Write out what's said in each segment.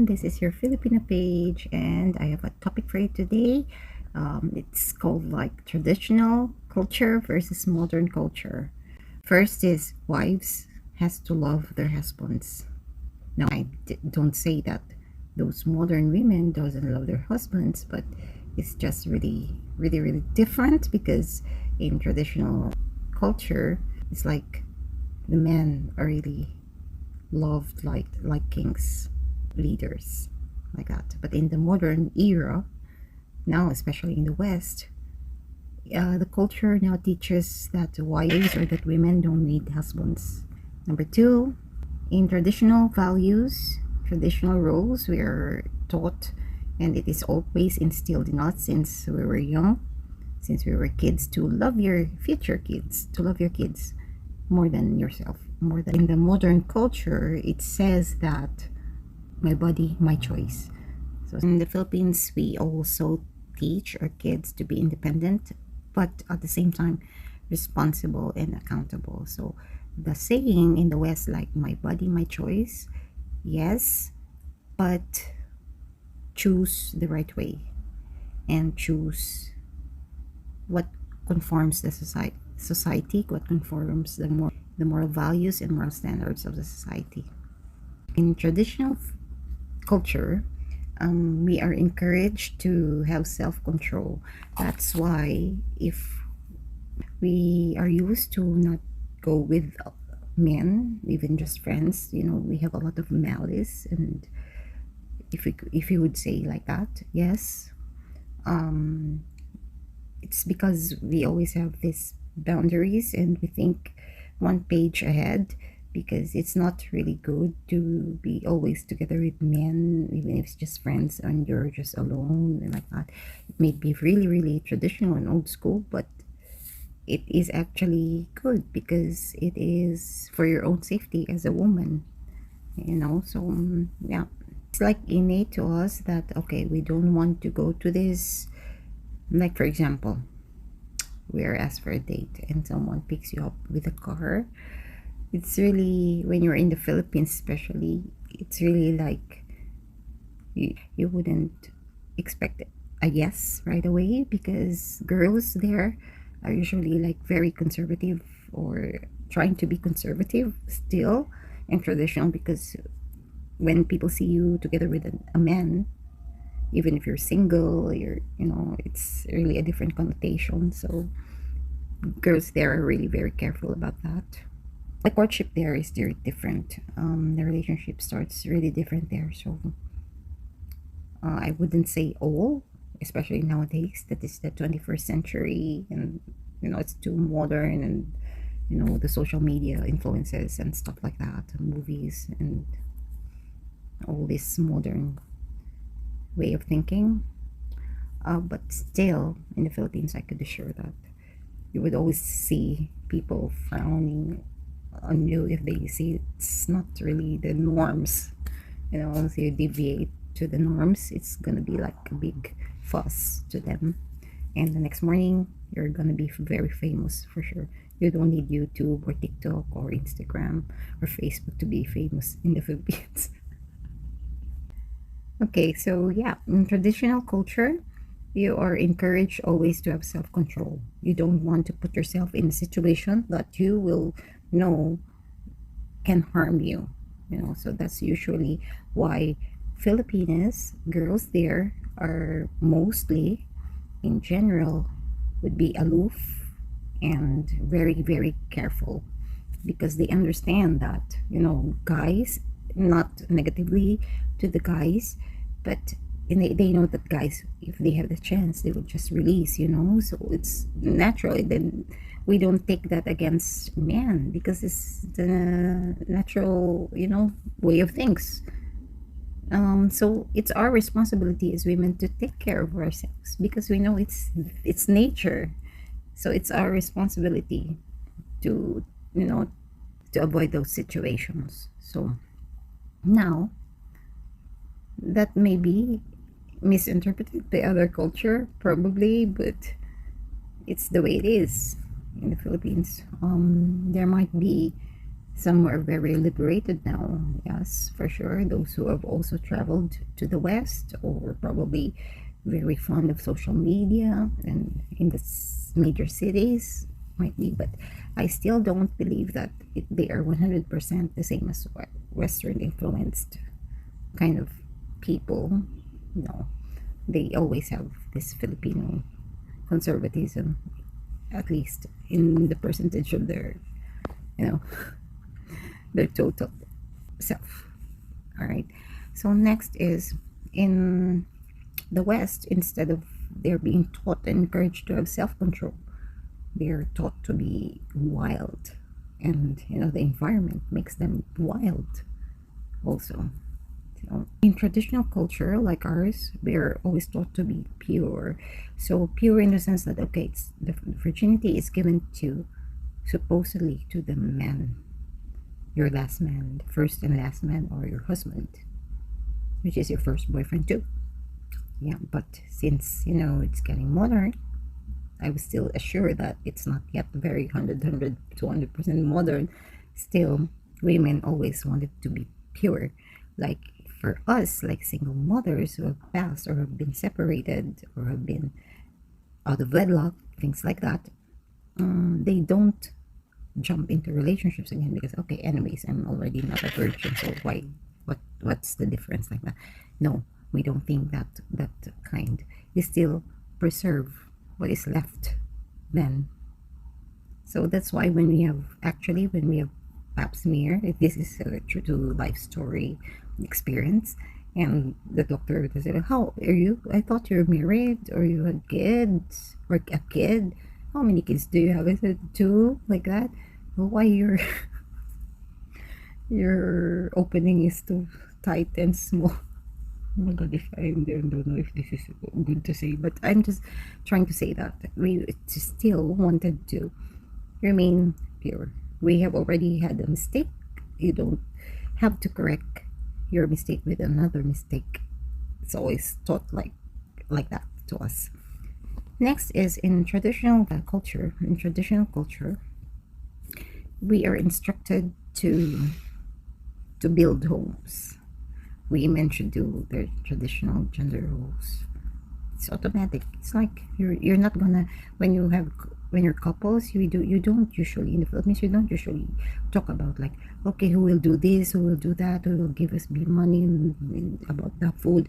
This is your Filipino page, and I have a topic for you today. It's called like traditional culture versus modern culture. First is wives has to love their husbands. Now, don't say that those modern women doesn't love their husbands, but it's just really different because in traditional culture, it's like the men are really loved like kings, leaders, like that. But in the modern era, now especially in the West, the culture now teaches that wives or that women don't need husbands. Number two, in traditional values, traditional roles, we are taught, and it is always instilled in us since we were young, since we were kids, to love your future kids, to love your kids more than yourself, more than. In the modern culture, it says that my body, my choice. So in the Philippines, we also teach our kids to be independent, but at the same time responsible and accountable. So the saying in the West, like my body, my choice, yes, but choose the right way and choose what conforms the society, what conforms the moral values and moral standards of the society. In traditional culture, we are encouraged to have self-control. That's why if we are used to not go with men, even just friends, we have a lot of malice. And if you would say like that, yes, it's because we always have these boundaries and we think one page ahead, because it's not really good to be always together with men, even if it's just friends and you're just alone and like that. It may be really traditional and old school, but it is actually good because it is for your own safety as a woman, so yeah, it's like innate to us that okay, we don't want to go to this. Like for example, we are asked for a date and someone picks you up with a car. It's really, when you're in the Philippines especially, it's really like you wouldn't expect a yes right away, because girls there are usually like very conservative or trying to be conservative still and traditional, because when people see you together with a man, even if you're single, it's really a different connotation. So girls there are really very careful about that. The courtship there is very different. The relationship starts really different there. So I wouldn't say all, especially nowadays that is the 21st century, and it's too modern, and the social media influences and stuff like that, and movies and all this modern way of thinking. But still, in the Philippines, I could assure that you would always see people frowning on you if they see it's not really the norms. Once you deviate to the norms, it's gonna be like a big fuss to them. And the next morning, you're gonna be very famous for sure. You don't need YouTube or TikTok or Instagram or Facebook to be famous in the Philippines. Okay, so yeah, in traditional culture, you are encouraged always to have self-control. You don't want to put yourself in a situation that you will know can harm you. So that's usually why Filipinas girls there are mostly, in general, would be aloof and very careful, because they understand that guys, not negatively to the guys, but they know that guys, if they have the chance, they will just release, so it's natural. Then we don't take that against men, because it's the natural way of things. So it's our responsibility as women to take care of ourselves, because we know it's nature. So it's our responsibility to to avoid those situations. So now, that may be misinterpreted by other culture probably, but it's the way it is in the Philippines. There might be Some are very liberated now, yes, for sure. Those who have also traveled to the West or probably very fond of social media and in the major cities might be, but I still don't believe that they are 100% the same as Western influenced kind of people. No, they always have this Filipino conservatism, at least in the percentage of their, you know, their total self. All right. So next is in the West, instead of they're being taught and encouraged to have self-control, they're taught to be wild, and the environment makes them wild also. So in traditional culture like ours, we're always taught to be pure. So pure in the sense that okay, it's the virginity is given to supposedly to the man, your last man, the first and last man, or your husband, which is your first boyfriend too. Yeah, but since it's getting modern, I was still assured that it's not yet very 200% modern. Still, women always wanted to be pure. Like for us, like single mothers who have passed or have been separated or have been out of wedlock, things like that, they don't jump into relationships again because okay, anyways, I'm already not a virgin, so what's the difference like that? No, we don't think that kind. We still preserve what is left then. So that's why when we have pap smear, if this is a true to life story experience, and the doctor said, how are you? I thought you were married or you had kids or a kid. How many kids do you have? I said two, like that. Well, why your opening is too tight and small? Oh my god, if I don't know if this is good to say, but I'm just trying to say that we still wanted to remain pure. We have already had a mistake. You don't have to correct your mistake with another mistake. It's always taught like that to us. Next is in traditional culture. In traditional culture, we are instructed to build homes. Women should do their traditional gender roles. It's automatic. It's like you're not gonna when you're couples, you don't usually in the Philippines, you don't usually talk about like, okay, who will do this, who will do that, who will give us money about the food,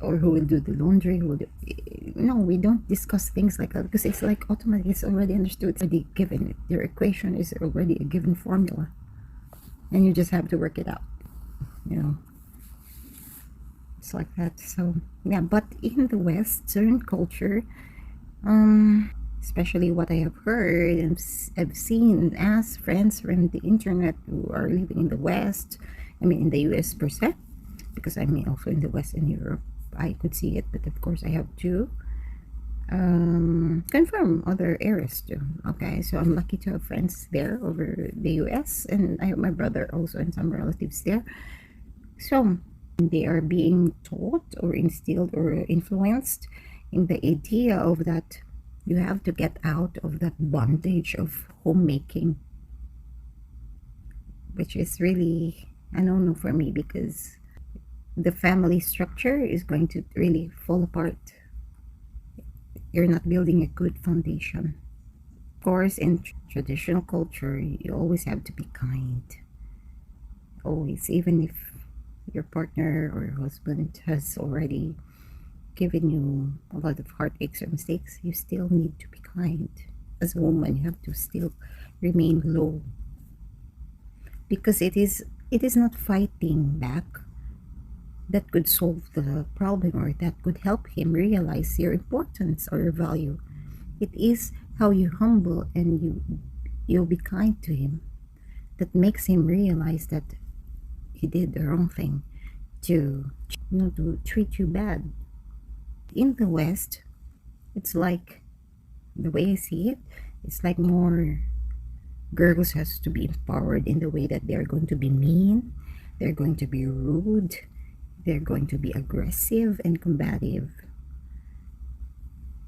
or who will do the laundry, no, we don't discuss things like that because it's like automatic. It's already understood. It's already given. Your equation is already a given formula, and you just have to work it out. It's like that. So yeah, but in the Western culture, especially what I have heard and I've seen as friends from the internet who are living in the West, I mean in the US per se, because I mean also in the West and Europe, I could see it, but of course I have to confirm other areas too. Okay, so I'm lucky to have friends there over the US, and I have my brother also and some relatives there. So they are being taught or instilled or influenced in the idea of that you have to get out of that bondage of homemaking, which is really, I don't know, for me, because the family structure is going to really fall apart. You're not building a good foundation. Of course, in traditional culture, you always have to be kind. Always, even if your partner or husband has already given you a lot of heartaches or mistakes, you still need to be kind. As a woman, you have to still remain low, because it is not fighting back that could solve the problem or that could help him realize your importance or your value. It is how you humble and you'll be kind to him that makes him realize that he did the wrong thing to treat you bad. In the West, it's like, the way I see it, it's like more girls has to be empowered in the way that they're going to be mean, they're going to be rude, they're going to be aggressive and combative.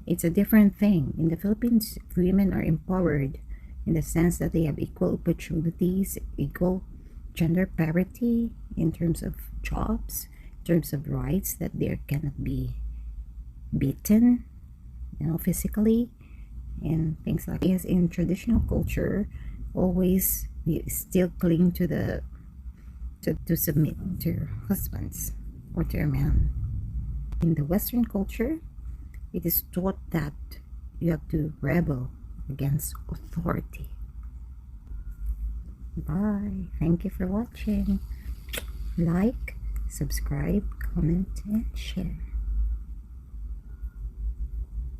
It's a different thing. In the Philippines, women are empowered in the sense that they have equal opportunities, equal gender parity in terms of jobs, in terms of rights, that they cannot be beaten, physically, and things like this. In traditional culture, always we still cling to to submit to your husbands or to your man. In the Western culture, it is taught that you have to rebel against authority. Bye. Thank you for watching. Like, subscribe, comment, and share.